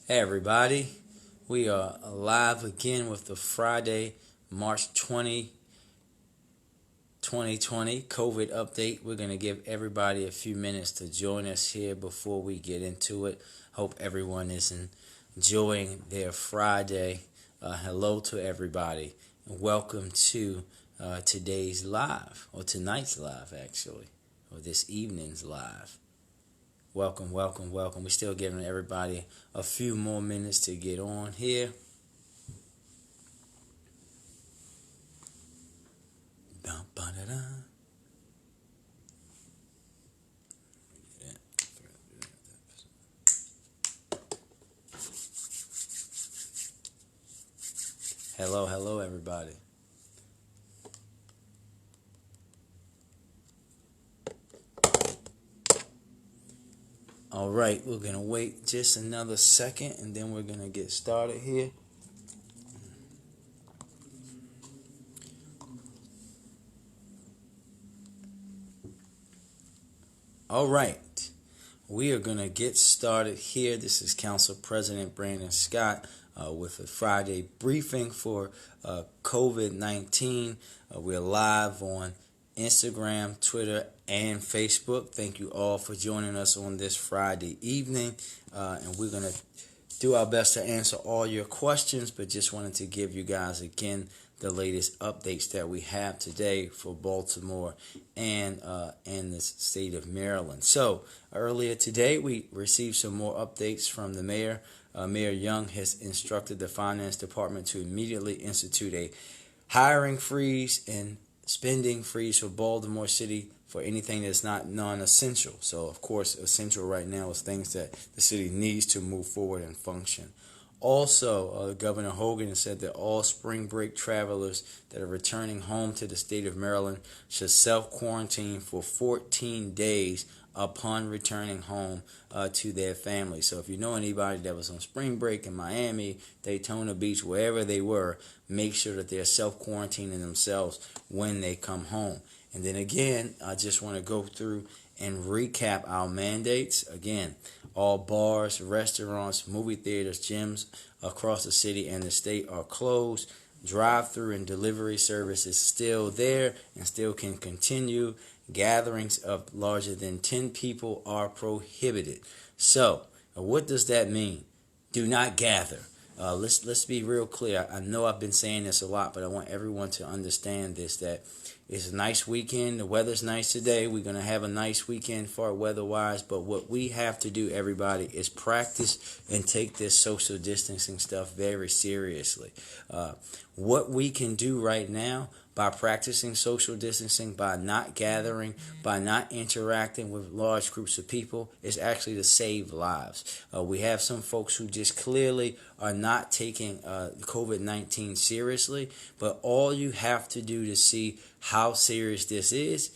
Hey everybody, we are live again with the Friday, March 2020 COVID update. We're going to give everybody a few minutes to join us here before we get into it. Hope everyone is enjoying their Friday. Hello to everybody, and welcome to today's live, or tonight's live actually, or this evening's live. Welcome, welcome, welcome. We're still giving everybody a few more minutes to get on here. Dun, ba, da, da. Hello, hello, everybody. All right, we're going to wait just another second and then we're going to get started here. All right, we are going to get started here. This is Council President Brandon Scott with a Friday briefing for COVID-19. We're live on Instagram, Twitter, and Facebook. Thank you all for joining us on this Friday evening. And we're going to do our best to answer all your questions, but just wanted to give you guys again the latest updates that we have today for Baltimore and the state of Maryland. So earlier today, we received some more updates from the mayor. Mayor Young has instructed the finance department to immediately institute a hiring freeze and spending freeze for Baltimore City for anything that's not non-essential. So, of course, essential right now is things that the city needs to move forward and function. Also, Governor Hogan has said that all spring break travelers that are returning home to the state of Maryland should self-quarantine for 14 days upon returning home to their family. So if you know anybody that was on spring break in Miami, Daytona Beach, wherever they were, make sure that they're self-quarantining themselves when they come home. And then again, I just want to go through and recap our mandates. Again, all bars, restaurants, movie theaters, gyms across the city and the state are closed. Drive-through and delivery service is still there and still can continue. Gatherings of larger than 10 people are prohibited. So, what does that mean? Do not gather. Let's be real clear. I know I've been saying this a lot, but I want everyone to understand this, that it's a nice weekend. The weather's nice today. We're going to have a nice weekend for weather-wise. But what we have to do, everybody, is practice and take this social distancing stuff very seriously. What we can do right now by practicing social distancing, by not gathering, by not interacting with large groups of people, is actually to save lives. We have some folks who just clearly are not taking COVID-19 seriously, but all you have to do to see how serious this is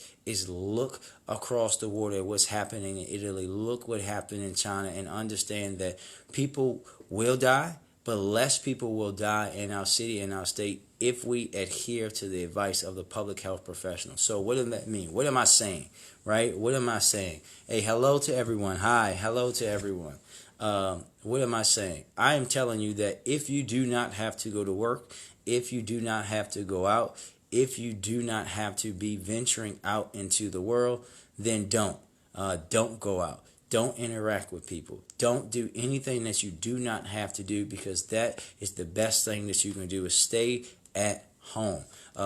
look across the water at what's happening in Italy, look what happened in China, and understand that people will die, but less people will die in our city and our state if we adhere to the advice of the public health professionals. So what does that mean? What am I saying? Right? What am I saying? Hey, hello to everyone. Hi, hello to everyone. What am I saying? I am telling you that if you do not have to go to work, if you do not have to go out, if you do not have to be venturing out into the world, then don't. Don't go out. Don't interact with people. Don't do anything that you do not have to do, because that is the best thing that you can do, is stay at home.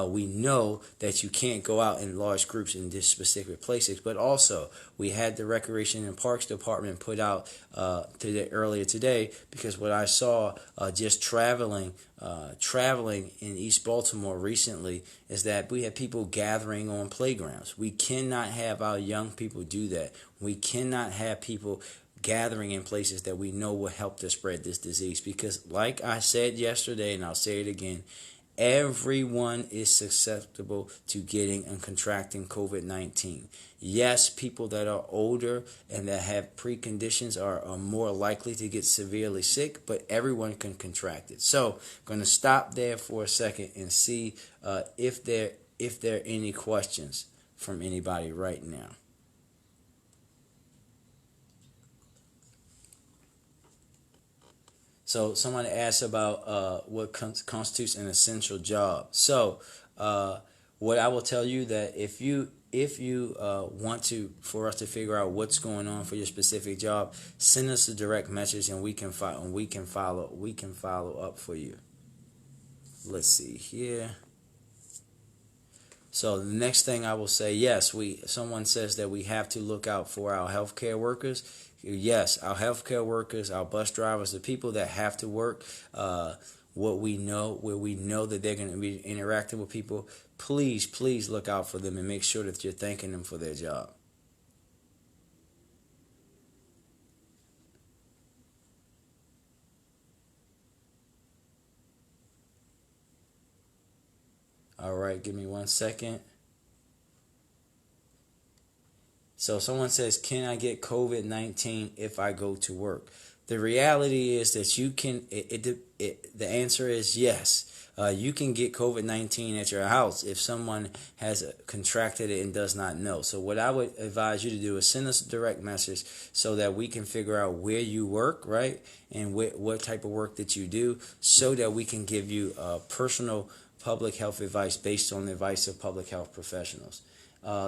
We know that you can't go out in large groups in this specific places, but also we had the Recreation and Parks Department put out earlier today, because what I saw just traveling in East Baltimore recently is that we had people gathering on playgrounds. We cannot have our young people do that. We cannot have people gathering in places that we know will help to spread this disease, because like I said yesterday, and I'll say it again, everyone is susceptible to getting and contracting COVID-19. Yes, people that are older and that have preconditions are more likely to get severely sick, but everyone can contract it. So I'm going to stop there for a second and see if there are any questions from anybody right now. So someone asked about what constitutes an essential job. So what I will tell you that if you want to for us to figure out what's going on for your specific job, send us a direct message and we can follow up for you. Let's see here. So the next thing I will say, yes, someone says that we have to look out for our healthcare workers. Yes, our healthcare workers, our bus drivers, the people that have to work, where we know that they're going to be interacting with people. Please look out for them and make sure that you're thanking them for their job. All right, give me 1 second. So someone says, "Can I get COVID-19 if I go to work?" The reality is that you can. The answer is yes. You can get COVID-19 at your house if someone has contracted it and does not know. So what I would advise you to do is send us a direct message so that we can figure out where you work, right, and what type of work that you do, so that we can give you personal public health advice based on the advice of public health professionals.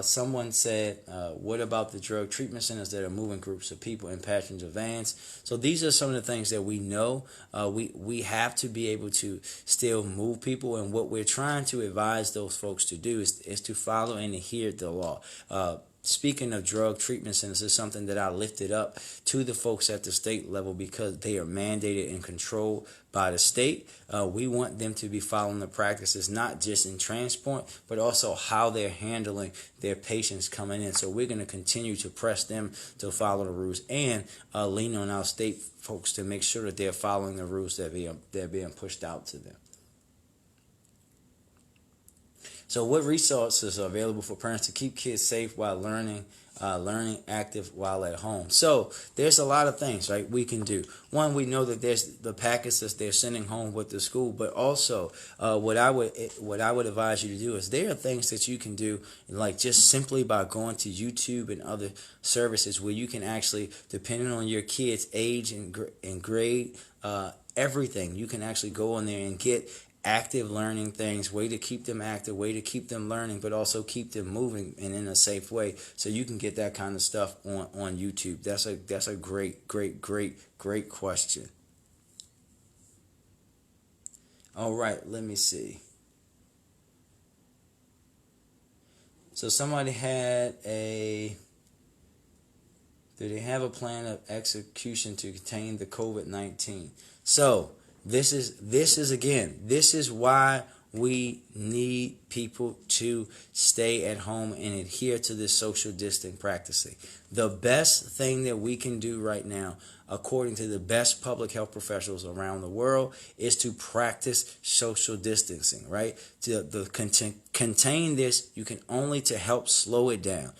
Someone said, what about the drug treatment centers that are moving groups of people in passenger vans? So these are some of the things that we know. We have to be able to still move people, and what we're trying to advise those folks to do is to follow and adhere to the law. Speaking of drug treatment centers, is something that I lifted up to the folks at the state level because they are mandated and controlled by the state. We want them to be following the practices, not just in transport, but also how they're handling their patients coming in. So we're going to continue to press them to follow the rules and lean on our state folks to make sure that they're following the rules that they're being pushed out to them. So what resources are available for parents to keep kids safe while learning active while at home? So there's a lot of things, right, we can do. One, we know that there's the packets that they're sending home with the school, but also what I would advise you to do is there are things that you can do, like just simply by going to YouTube and other services where you can actually, depending on your kid's age and grade, everything, you can actually go on there and get active learning things, way to keep them active, way to keep them learning, but also keep them moving and in a safe way. So you can get that kind of stuff on YouTube. That's a great question. All right, let me see. So somebody had do they have a plan of execution to contain the COVID-19? So this is why we need people to stay at home and adhere to this social distancing practicing. The best thing that we can do right now, according to the best public health professionals around the world, is to practice social distancing, right? To contain this, you can only to help slow it down.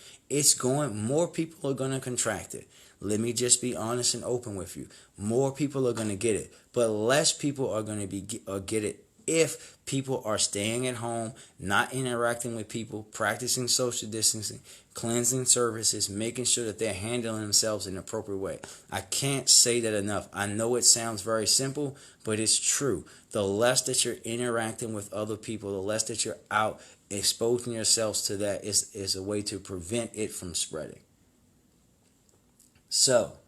More people are going to contract it. Let me just be honest and open with you. More people are going to get it, but less people are going to get it if people are staying at home, not interacting with people, practicing social distancing, cleansing services, making sure that they're handling themselves in an appropriate way. I can't say that enough. I know it sounds very simple, but it's true. The less that you're interacting with other people, the less that you're out exposing yourselves to that is a way to prevent it from spreading. So,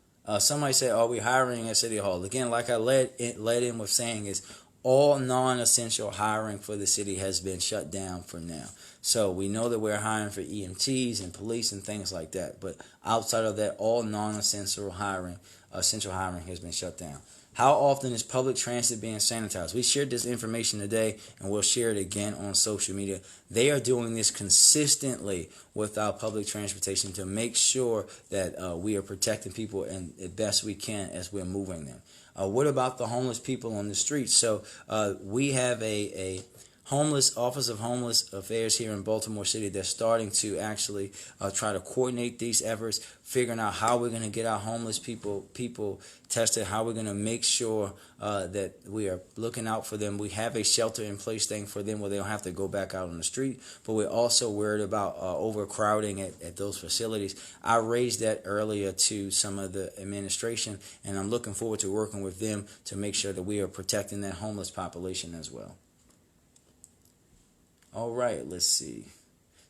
somebody said, "Are we hiring at City Hall?" Again, like I led in with saying, is all non-essential hiring for the city has been shut down for now. So we know that we're hiring for EMTs and police and things like that. But outside of that, all non-essential hiring, essential hiring has been shut down. How often is public transit being sanitized? We shared this information today, and we'll share it again on social media. They are doing this consistently with our public transportation to make sure that we are protecting people and the best we can as we're moving them. What about the homeless people on the streets? So we have a homeless Office of Homeless Affairs here in Baltimore City that's starting to actually try to coordinate these efforts, figuring out how we're going to get our homeless people tested, how we're going to make sure that we are looking out for them. We have a shelter in place thing for them where they don't have to go back out on the street, but we're also worried about overcrowding at those facilities. I raised that earlier to some of the administration, and I'm looking forward to working with them to make sure that we are protecting that homeless population as well. All right, let's see.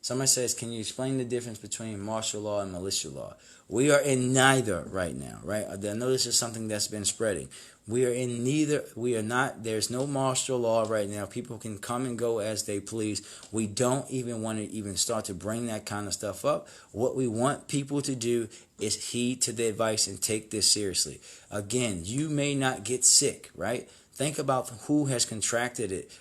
Somebody says, can you explain the difference between martial law and militia law? We are in neither right now, right? I know this is something that's been spreading. We are in neither. We are not. There's no martial law right now. People can come and go as they please. We don't even want to even start to bring that kind of stuff up. What we want people to do is heed to the advice and take this seriously. Again, you may not get sick, right? Think about who has contracted it.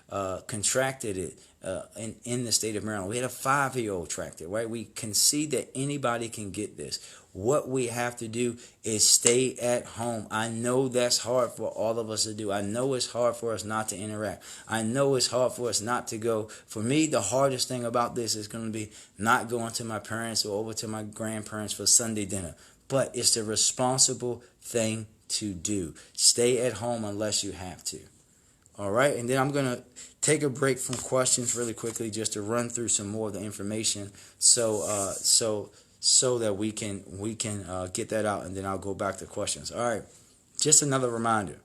In the state of Maryland. We had a 5-year-old tracked it, right? We can see that anybody can get this. What we have to do is stay at home. I know that's hard for all of us to do. I know it's hard for us not to interact. I know it's hard for us not to go. For me, the hardest thing about this is going to be not going to my parents or over to my grandparents for Sunday dinner. But it's the responsible thing to do. Stay at home unless you have to. All right, and then I'm going to take a break from questions really quickly just to run through some more of the information so that we can get that out, and then I'll go back to questions. All right, just another reminder.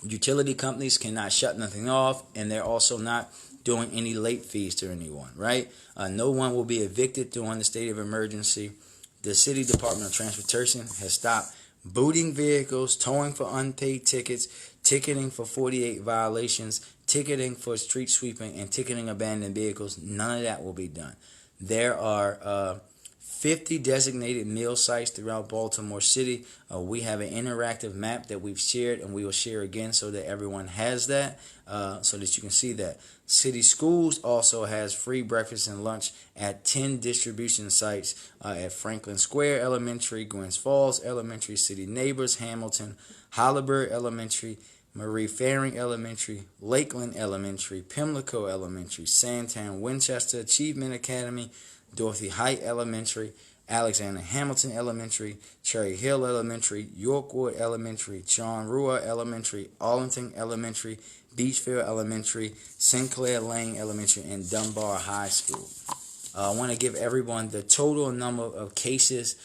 Utility companies cannot shut nothing off, and they're also not doing any late fees to anyone, right? No one will be evicted during the state of emergency. The City Department of Transportation has stopped booting vehicles, towing for unpaid tickets, ticketing for 48 violations, ticketing for street sweeping, and ticketing abandoned vehicles. None of that will be done. There are 50 designated meal sites throughout Baltimore City. We have an interactive map that we've shared, and we will share again so that everyone has that, so that you can see that. City Schools also has free breakfast and lunch at 10 distribution sites at Franklin Square Elementary, Gwynns Falls Elementary, City Neighbors, Hamilton, Hollyburg Elementary, Marie Faring Elementary, Lakeland Elementary, Pimlico Elementary, Sandtown, Winchester Achievement Academy, Dorothy Height Elementary, Alexander Hamilton Elementary, Cherry Hill Elementary, Yorkwood Elementary, John Ruhr Elementary, Arlington Elementary, Beachville Elementary, Sinclair Lane Elementary, and Dunbar High School. I want to give everyone the total number of cases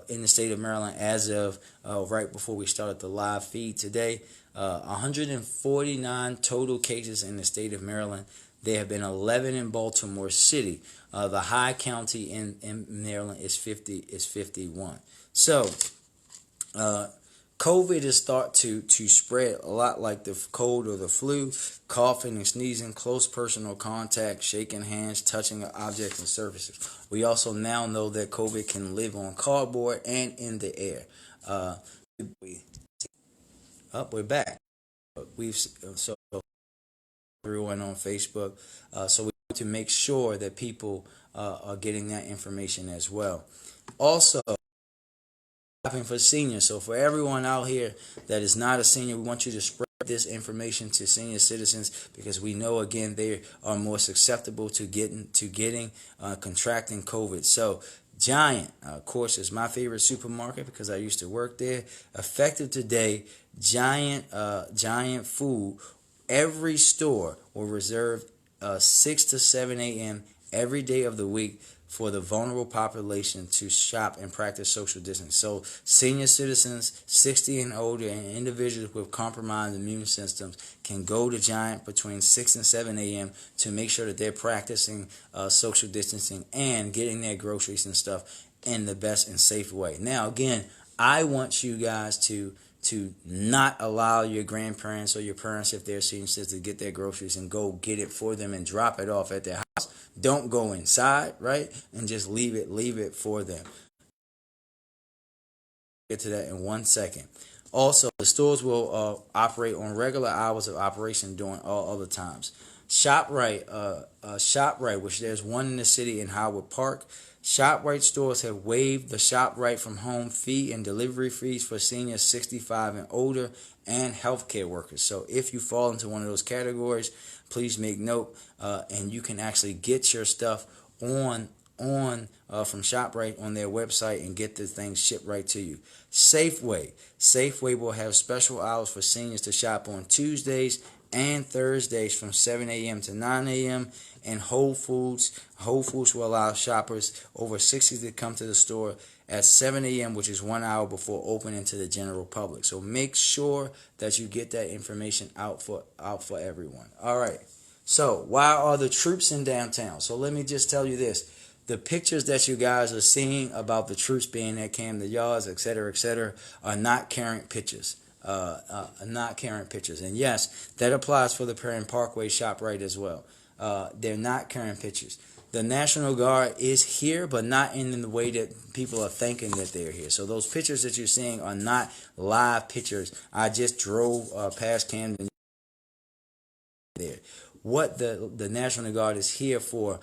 in the state of Maryland as of right before we started the live feed today. 149 total cases in the state of Maryland. There have been 11 in Baltimore City. The high county in Maryland is 51. So, COVID is start to spread a lot like the cold or the flu, coughing and sneezing, close personal contact, shaking hands, touching objects and surfaces. We also now know that COVID can live on cardboard and in the air. We're back. So everyone on Facebook. So we want to make sure that people are getting that information as well. Also, for seniors. So for everyone out here that is not a senior, we want you to spread this information to senior citizens because we know again they are more susceptible to contracting COVID. So Giant, of course, is my favorite supermarket because I used to work there. Effective today, Giant Food, every store will reserve 6 to 7 a.m. every day of the week for the vulnerable population to shop and practice social distancing. So senior citizens, 60 and older, and individuals with compromised immune systems can go to Giant between 6 and 7 a.m. to make sure that they're practicing social distancing and getting their groceries and stuff in the best and safe way. Now, again, I want you guys to not allow your grandparents or your parents, if they're senior citizens, to get their groceries and go get it for them and drop it off at their house. Don't go inside, right? And just leave it for them. Get to that in 1 second. Also, the stores will operate on regular hours of operation during all other times. ShopRite, which there's one in the city in Howard Park. ShopRite stores have waived the ShopRite from home fee and delivery fees for seniors 65 and older and healthcare workers. So if you fall into one of those categories, please make note, and you can actually get your stuff on from ShopRite on their website and get the things shipped right to you. Safeway will have special hours for seniors to shop on Tuesdays and Thursdays from 7 a.m. to 9 a.m. And Whole Foods will allow shoppers over 60 to come to the store at 7 a.m., which is 1 hour before opening to the general public. So make sure that you get that information out for everyone. All right. So why are the troops in downtown? So let me just tell you this. The pictures that you guys are seeing about the troops being at Camden Yards, etc., are not current pictures. Not current pictures. And yes, that applies for the Perrin Parkway ShopRite as well. They're not current pictures. The National Guard is here, but not in the way that people are thinking that they're here. So those pictures that you're seeing are not live pictures. I just drove past Camden there. What the National Guard is here for,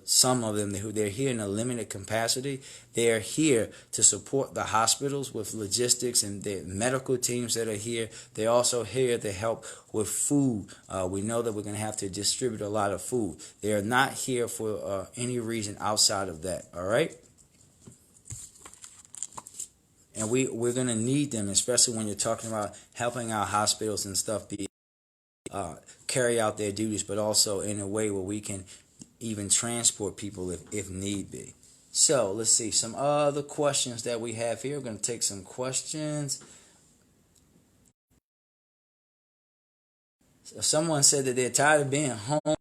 some of them, they're here in a limited capacity. They're here to support the hospitals with logistics and the medical teams that are here. They're also here to help with food. We know that we're going to have to distribute a lot of food. They are not here for any reason outside of that, all right? And we're going to need them, especially when you're talking about helping our hospitals and stuff carry out their duties, but also in a way where we can even transport people if need be. So let's see some other questions that we have here. We're going to take some questions. Someone said that they're tired of being home.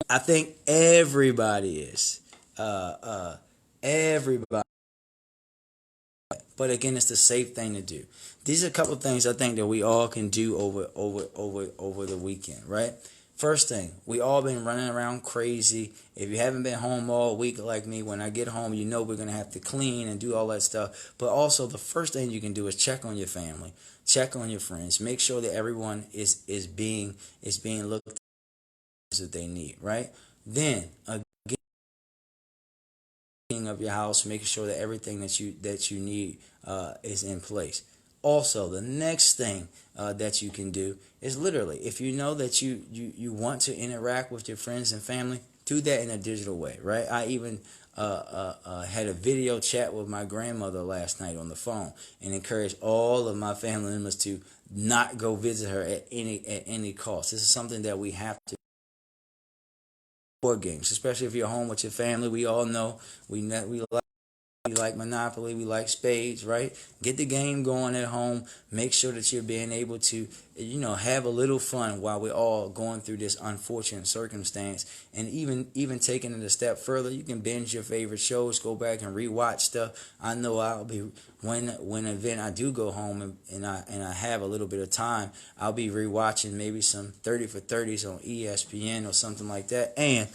I think everybody is. Everybody. But again, it's the safe thing to do. These are a couple of things I think that we all can do over the weekend, right? First thing, we all been running around crazy. If you haven't been home all week like me, when I get home, you know we're going to have to clean and do all that stuff. But also, the first thing you can do is check on your family, check on your friends, make sure that everyone is being looked at that they need, right? Then of your house, making sure that everything that you need is in place. Also, the next thing that you can do is literally, if you know that you want to interact with your friends and family, do that in a digital way, right? I even had a video chat with my grandmother last night on the phone and encouraged all of my family members to not go visit her at any cost. This is something that we have to. Board games, especially if you're home with your family. We all know we like Monopoly, we like spades, right? Get the game going at home. Make sure that you're being able to, have a little fun while we're all going through this unfortunate circumstance. And even taking it a step further, you can binge your favorite shows, go back and rewatch stuff. I know I'll be when event I do go home and I have a little bit of time, I'll be rewatching maybe some 30 for 30s on ESPN or something like that. And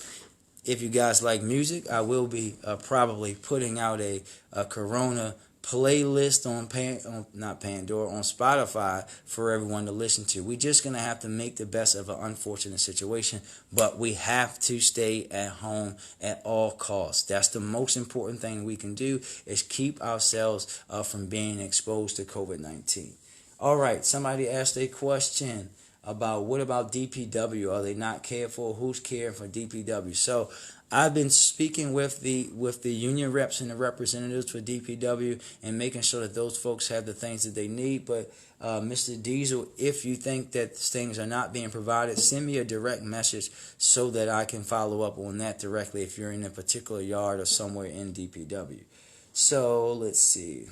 if you guys like music, I will be probably putting out a Corona playlist on not Pandora, on Spotify for everyone to listen to. We're just going to have to make the best of an unfortunate situation, but we have to stay at home at all costs. That's the most important thing we can do, is keep ourselves from being exposed to COVID-19. All right, somebody asked a question about what about DPW? Are they not cared for? Who's caring for DPW? So I've been speaking with the union reps and the representatives for DPW and making sure that those folks have the things that they need. But Mr. Diesel, if you think that things are not being provided, send me a direct message so that I can follow up on that directly if you're in a particular yard or somewhere in DPW. So let's see.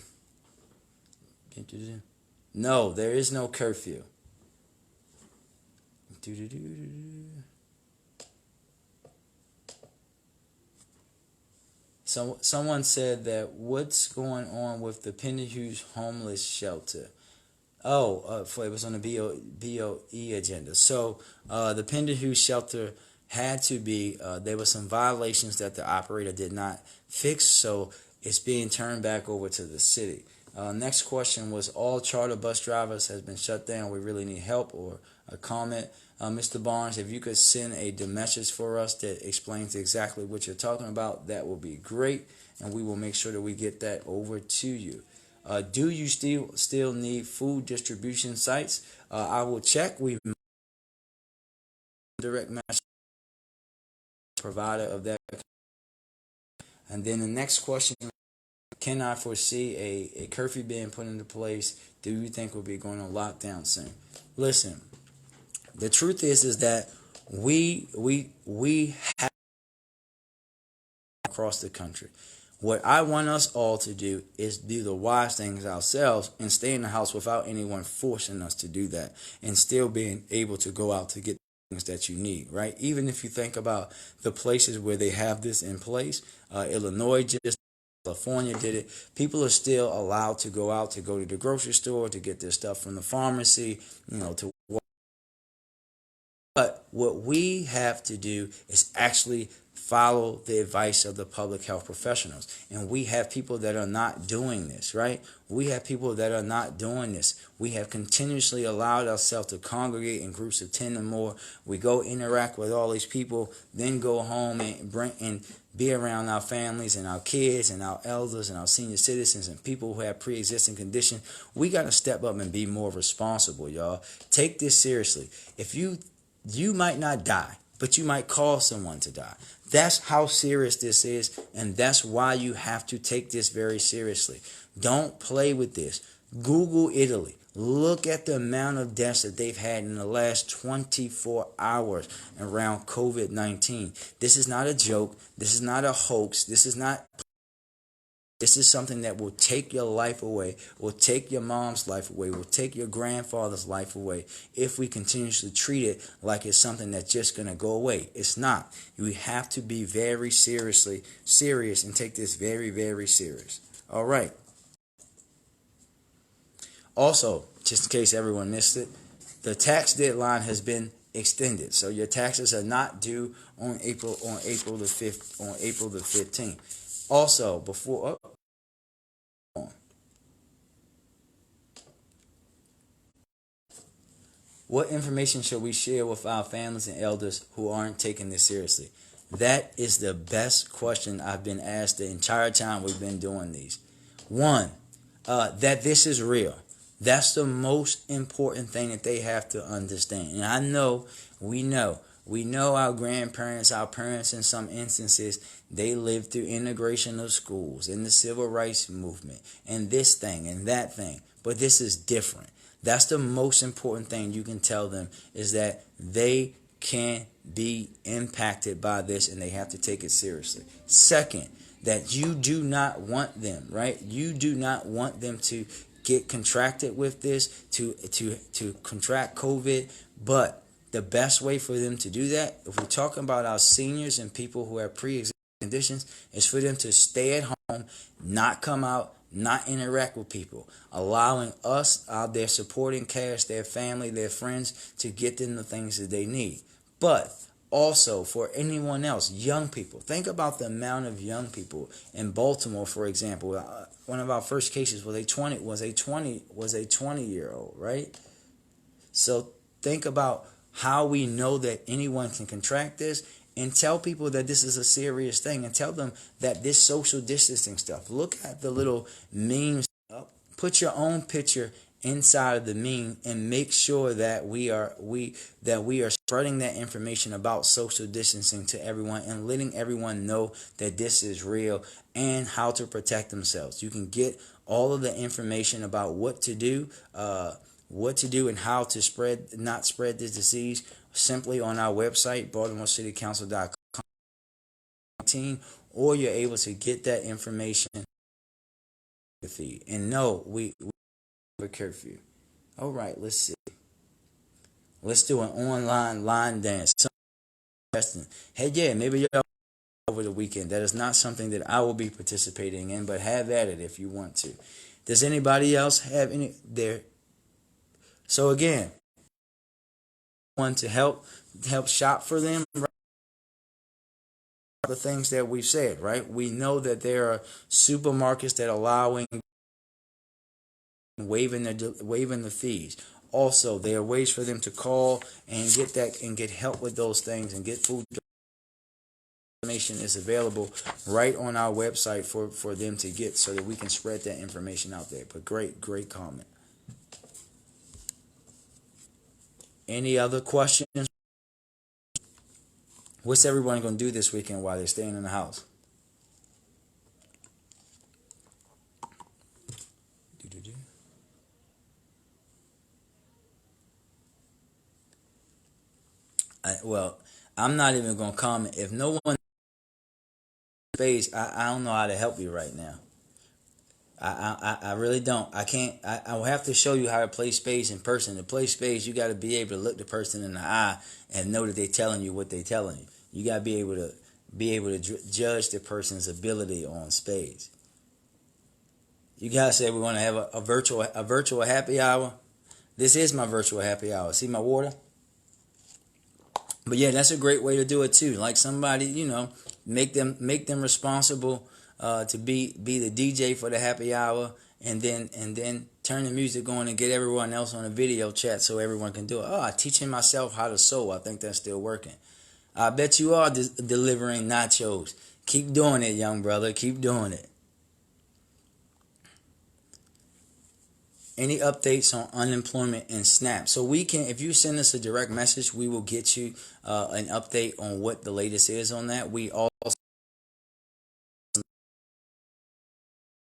No, there is no curfew. So someone said that what's going on with the Penderhughes homeless shelter? It was on the BOE agenda. So the Penderhughes shelter had to be. There were some violations that the operator did not fix, so it's being turned back over to the city. Next question was, all charter bus drivers has been shut down. We really need help, or a comment. Mr. Barnes, if you could send a message for us that explains exactly what you're talking about, that will be great, and we will make sure that we get that over to you. Do you still need food distribution sites? I will check. We direct match provider of that. And then the next question: can I foresee a curfew being put into place? Do you think we'll be going on lockdown soon? Listen, the truth is that we have across the country. What I want us all to do is do the wise things ourselves and stay in the house without anyone forcing us to do that, and still being able to go out to get things that you need, right? Even if you think about the places where they have this in place, Illinois just, California did it. People are still allowed to go out, to go to the grocery store, to get their stuff from the pharmacy, to. But what we have to do is actually follow the advice of the public health professionals. And we have people that are not doing this, right? We have people that are not doing this. We have continuously allowed ourselves to congregate in groups of 10 or more. We go interact with all these people, then go home and be around our families and our kids and our elders and our senior citizens and people who have pre-existing conditions. We got to step up and be more responsible, y'all. Take this seriously. If you might not die, but you might cause someone to die. That's how serious this is, and that's why you have to take this very seriously. Don't play with this. Google Italy. Look at the amount of deaths that they've had in the last 24 hours around COVID-19. This is not a joke. This is not a hoax. This is something that will take your life away, will take your mom's life away, will take your grandfather's life away if we continuously treat it like it's something that's just going to go away. It's not. We have to be very serious and take this very, very serious. All right. Also, just in case everyone missed it, the tax deadline has been extended. So your taxes are not due on April the 15th. Also, before what information should we share with our families and elders who aren't taking this seriously? That is the best question I've been asked the entire time we've been doing these. One, that this is real. That's the most important thing that they have to understand. And I know, we know our grandparents, our parents in some instances, they lived through integration of schools and the civil rights movement and this thing and that thing. But this is different. That's the most important thing you can tell them, is that they can be impacted by this and they have to take it seriously. Second, that you do not want them, right? You do not want them to get contracted with this, to contract COVID. But the best way for them to do that, if we're talking about our seniors and people who have pre-existing conditions, is for them to stay at home, not come out, not interact with people, allowing us, their supporting cast, their family, their friends, to get them the things that they need. But also for anyone else, young people, think about the amount of young people in Baltimore, for example. One of our first cases was a 20-year-old, right? So think about how we know that anyone can contract this, and tell people that this is a serious thing, and tell them that this social distancing stuff. Look at the little memes. Put your own picture inside of the meme and make sure that we are spreading that information about social distancing to everyone and letting everyone know that this is real and how to protect themselves. You can get all of the information about what to do and how to not spread this disease simply on our website, BaltimoreCityCouncil.com, or you're able to get that information the feed. And no, we have a curfew. All right, let's see. Let's do an online line dance. Hey, yeah, maybe y'all over the weekend. That is not something that I will be participating in, but have at it if you want to. Does anybody else have any there? So again, want to help shop for them, right? The things that we've said, right? We know that there are supermarkets that are allowing waiving the fees. Also, there are ways for them to call and get help with those things and get food. Information is available right on our website for them to get so that we can spread that information out there. But great comment. Any other questions? What's everyone going to do this weekend while they're staying in the house? Well, I'm not even going to comment. If no one space, I don't know how to help you right now. I really don't. I can't. I will have to show you how to play space in person. To play space, you got to be able to look the person in the eye and know that they're telling you what they're telling you. You got to be able to judge the person's ability on spades. You guys say we want to have a virtual happy hour. This is my virtual happy hour. See my water? But yeah, that's a great way to do it too. Like somebody, make them responsible to be the DJ for the happy hour, and then turn the music on and get everyone else on a video chat so everyone can do it. Oh, teaching myself how to sew. I think that's still working. I bet you are delivering nachos. Keep doing it, young brother. Keep doing it. Any updates on unemployment and SNAP? So we can, if you send us a direct message, we will get you an update on what the latest is on that. We also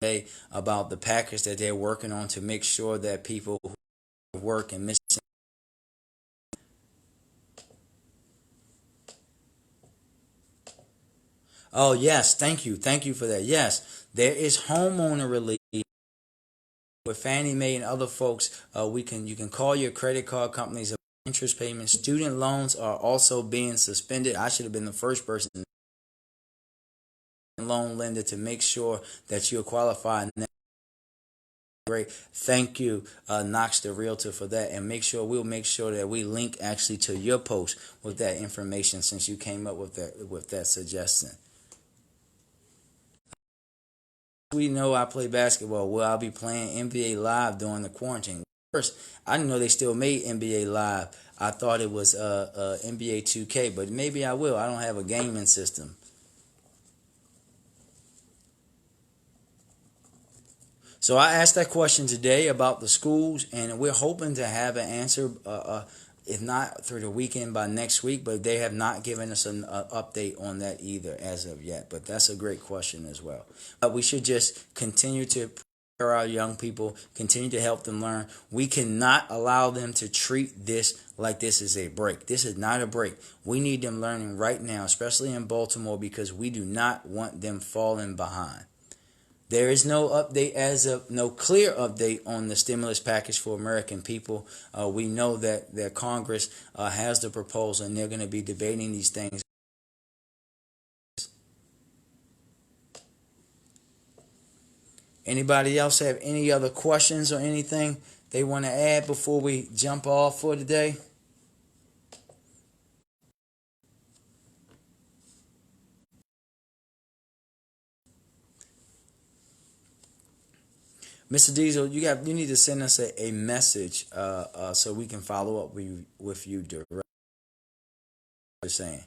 say about the package that they're working on to make sure that people who work and miss. Oh yes, thank you for that. Yes, there is homeowner relief with Fannie Mae and other folks. You can call your credit card companies about interest payments. Student loans are also being suspended. I should have been the first person loan lender to make sure that you're qualified. Great, thank you, Knox the Realtor, for that, and we'll make sure that we link actually to your post with that information since you came up with that suggestion. We know I play basketball. Well, I'll be playing NBA Live during the quarantine. First, I didn't know they still made NBA Live. I thought it was NBA 2K, but maybe I will. I don't have a gaming system. So I asked that question today about the schools, and we're hoping to have an answer, if not through the weekend, by next week. But they have not given us an update on that either as of yet. But that's a great question as well. But we should just continue to prepare our young people, continue to help them learn. We cannot allow them to treat this like this is a break. This is not a break. We need them learning right now, especially in Baltimore, because we do not want them falling behind. There is no clear update on the stimulus package for American people. We know that Congress has the proposal, and they're going to be debating these things. Anybody else have any other questions or anything they want to add before we jump off for today? Mr. Diesel, you need to send us a message so we can follow up with you directly. Saying.